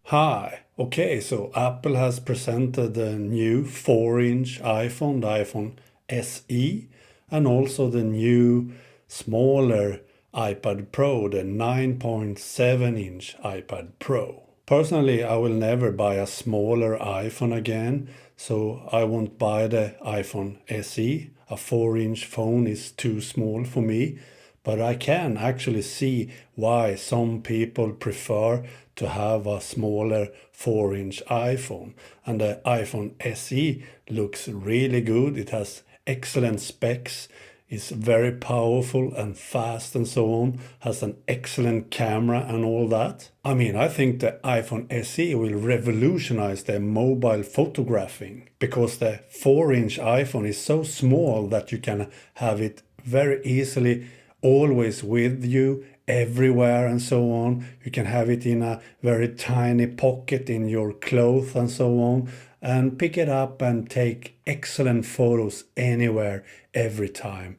Hi. Okay, so Apple has presented the new 4-inch iPhone, the iPhone SE, and also the new smaller iPad Pro, the 9.7-inch iPad Pro. Personally, I will never buy a smaller iPhone again, so I won't buy the iPhone SE. A 4-inch phone is too small for me, but I can actually see why some people prefer to have a smaller 4-inch iPhone. And the iPhone SE looks really good. It has excellent specs, is very powerful and fast and so on, has an excellent camera and all that. I mean, I think the iPhone SE will revolutionize the mobile photographing because the 4-inch iPhone is so small that you can have it very easily always with you everywhere and so on. You can have it in a very tiny pocket in your clothes and so on, and pick it up and take excellent photos anywhere, every time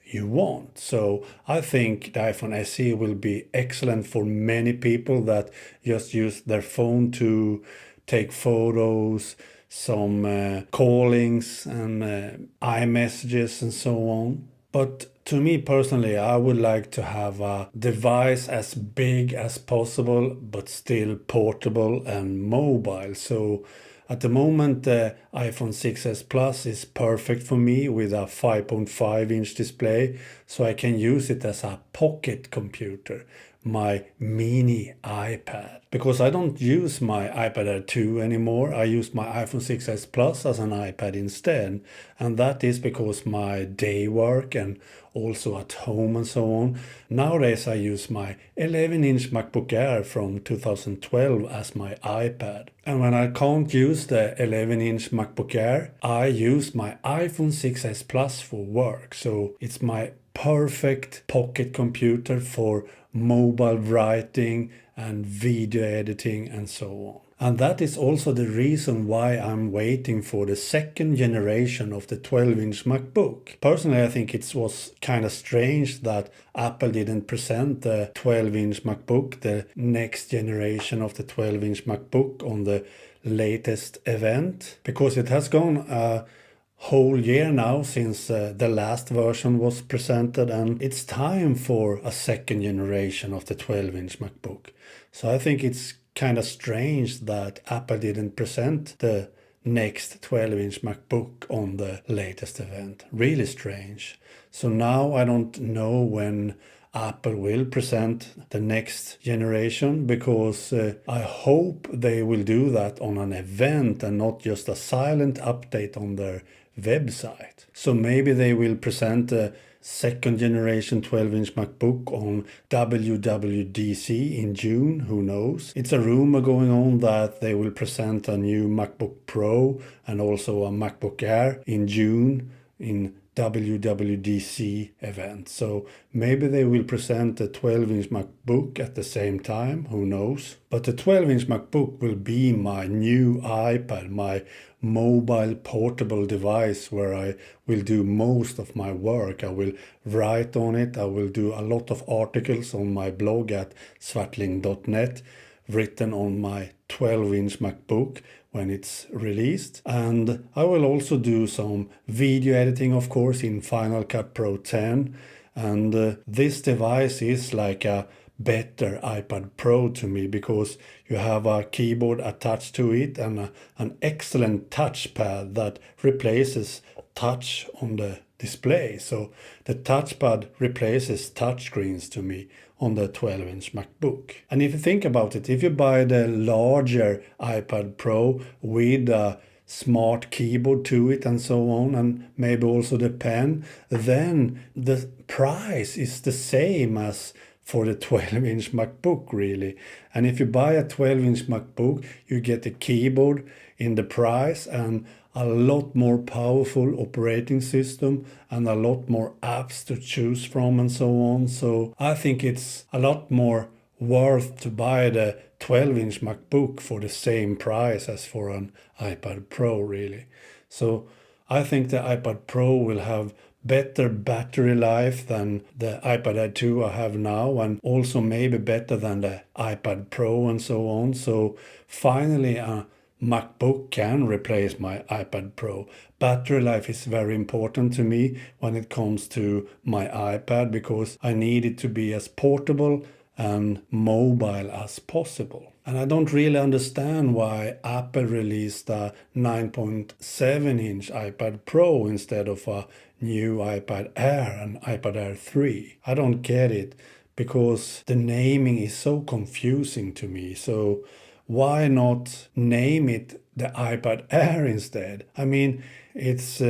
you want. So I think the iPhone SE will be excellent for many people that just use their phone to take photos, some callings and iMessages and so on. But to me personally, I would like to have a device as big as possible, but still portable and mobile. So at the moment, the iPhone 6s Plus is perfect for me with a 5.5-inch display, so I can use it as a pocket computer, my mini iPad. Because I don't use my iPad Air 2 anymore, I use my iPhone 6s Plus as an iPad instead. And that is because my day work and also at home and so on. Nowadays I use my 11-inch MacBook Air from 2012 as my iPad. And when I can't use the 11-inch MacBook Air, I use my iPhone 6s Plus for work. So it's my perfect pocket computer for mobile writing and video editing and so on. And that is also the reason why I'm waiting for the second generation of the 12-inch MacBook. Personally, I think it was kind of strange that Apple didn't present the 12-inch MacBook, the next generation of the 12-inch MacBook, on the latest event, because it has gone a whole year now since the last version was presented, and it's time for a second generation of the 12-inch MacBook. So I think it's kind of strange that Apple didn't present the next 12-inch MacBook on the latest event. Really strange. So now I don't know when Apple will present the next generation, because I hope they will do that on an event and not just a silent update on their website. So maybe they will present the second generation 12-inch MacBook on WWDC in June, who knows. It's a rumor going on that they will present a new MacBook Pro and also a MacBook Air in June in WWDC event. So maybe they will present the 12-inch MacBook at the same time, who knows. But the 12-inch MacBook will be my new iPad, my mobile portable device where I will do most of my work. I will write on it. I will do a lot of articles on my blog at swartling.net written on my 12-inch MacBook when it's released. And I will also do some video editing, of course, in Final Cut Pro 10. And this device is like a better iPad Pro to me, because you have a keyboard attached to it and an excellent touchpad that replaces touch on the display. So the touchpad replaces touchscreens to me on the 12-inch MacBook. And if you think about it, if you buy the larger iPad Pro with a smart keyboard to it and so on, and maybe also the pen, then the price is the same as for the 12-inch MacBook, really. And if you buy a 12-inch MacBook, you get a keyboard in the price and a lot more powerful operating system and a lot more apps to choose from and so on. So I think it's a lot more worth to buy the 12-inch MacBook for the same price as for an iPad Pro, really. So I think the iPad Pro will have better battery life than the iPad Air 2 I have now, and also maybe better than the iPad Pro and so on. So finally a MacBook can replace my iPad Pro. Battery life is very important to me when it comes to my iPad, because I need it to be as portable and mobile as possible. And I don't really understand why Apple released a 9.7-inch iPad Pro instead of a new iPad Air and iPad Air 3. I don't get it, because the naming is so confusing to me. So why not name it the iPad Air instead? I mean, it's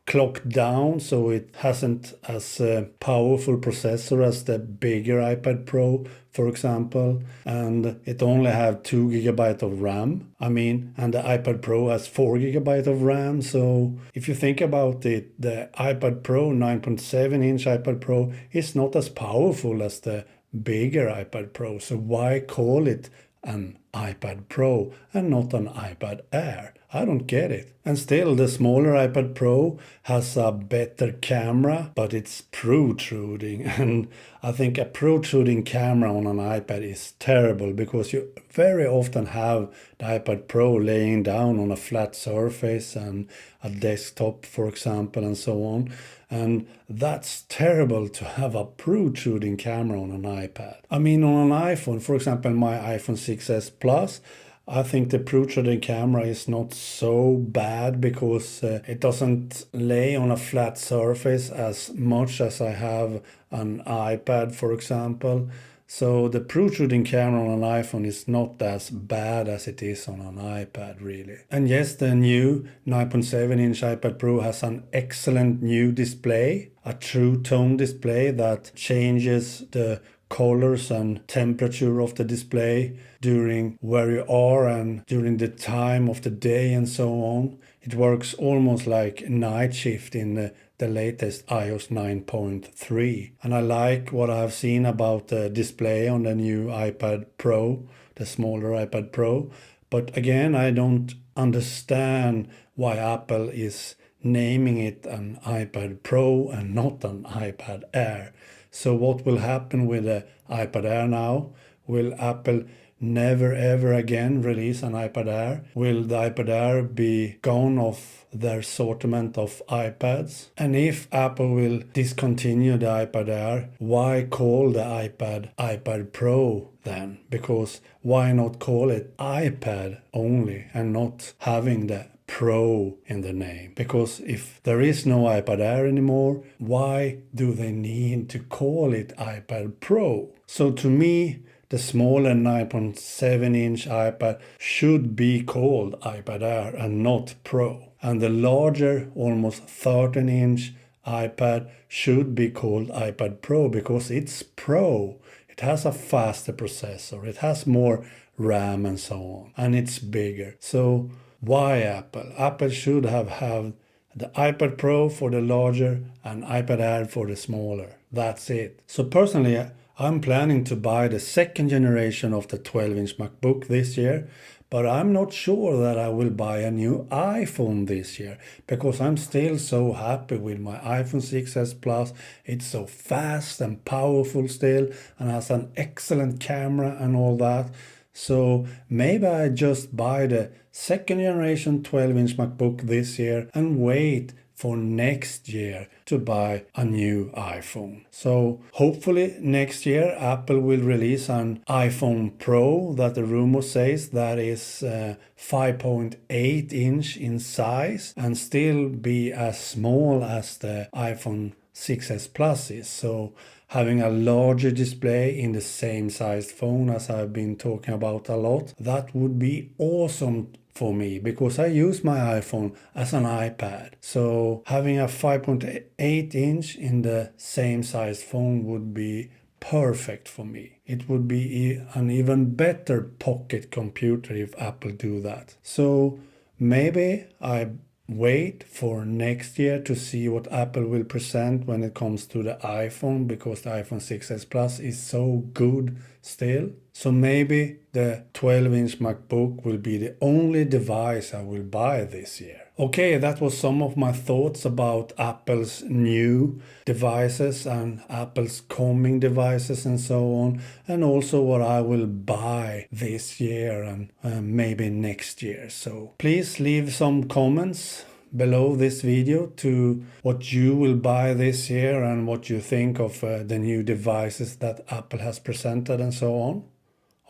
clocked down, so it hasn't as powerful processor as the bigger iPad Pro, for example, and it only have 2 GB of RAM. I mean, and the iPad Pro has 4 GB of RAM. So if you think about it, the iPad Pro, 9.7-inch iPad Pro, is not as powerful as the bigger iPad Pro. So why call it an iPad Pro and not an iPad Air? I don't get it. And still, the smaller iPad Pro has a better camera, but it's protruding. And I think a protruding camera on an iPad is terrible, because you very often have the iPad Pro laying down on a flat surface and a desktop, for example, and so on. And that's terrible to have a protruding camera on an iPad. I mean, on an iPhone, for example, my iPhone 6s Plus, I think the protruding camera is not so bad, because it doesn't lay on a flat surface as much as I have an iPad, for example. So the protruding camera on an iPhone is not as bad as it is on an iPad, really. And yes, the new 9.7-inch iPad Pro has an excellent new display, a true tone display that changes the colors and temperature of the display during where you are and during the time of the day and so on. It works almost like night shift in the latest iOS 9.3. And I like what I've seen about the display on the new iPad Pro, the smaller iPad Pro. But again, I don't understand why Apple is naming it an iPad Pro and not an iPad Air. So what will happen with the iPad Air now? Will Apple never ever again release an iPad Air? Will the iPad Air be gone off their assortment of iPads? And if Apple will discontinue the iPad Air, why call the iPad Pro then? Because why not call it iPad only and not having the Pro in the name? Because if there is no iPad Air anymore, why do they need to call it iPad Pro? So to me, the smaller 9.7-inch iPad should be called iPad Air and not Pro. And the larger, almost 13-inch iPad should be called iPad Pro, because it's Pro. It has a faster processor, it has more RAM and so on, and it's bigger. So why Apple? Apple should have had the iPad Pro for the larger and iPad Air for the smaller. That's it. So personally, I'm planning to buy the second generation of the 12-inch MacBook this year, but I'm not sure that I will buy a new iPhone this year, because I'm still so happy with my iPhone 6s Plus. It's so fast and powerful still, and has an excellent camera and all that. So maybe I just buy the second generation 12-inch MacBook this year and wait for next year to buy a new iPhone. So hopefully next year Apple will release an iPhone Pro that the rumor says that is 5.8 inch in size and still be as small as the iPhone 6s Plus is. So having a larger display in the same sized phone, as I've been talking about a lot, that would be awesome for me, because I use my iPhone as an iPad. So having a 5.8 inch in the same size phone would be perfect for me. It would be an even better pocket computer if Apple do that. So maybe I wait for next year to see what Apple will present when it comes to the iPhone, because the iPhone 6s Plus is so good, still. So maybe the 12-inch MacBook will be the only device I will buy this year. Okay, that was some of my thoughts about Apple's new devices and Apple's coming devices and so on, and also what I will buy this year and maybe next year. So please leave some comments below this video to what you will buy this year and what you think of the new devices that Apple has presented and so on.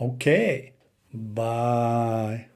Okay, bye.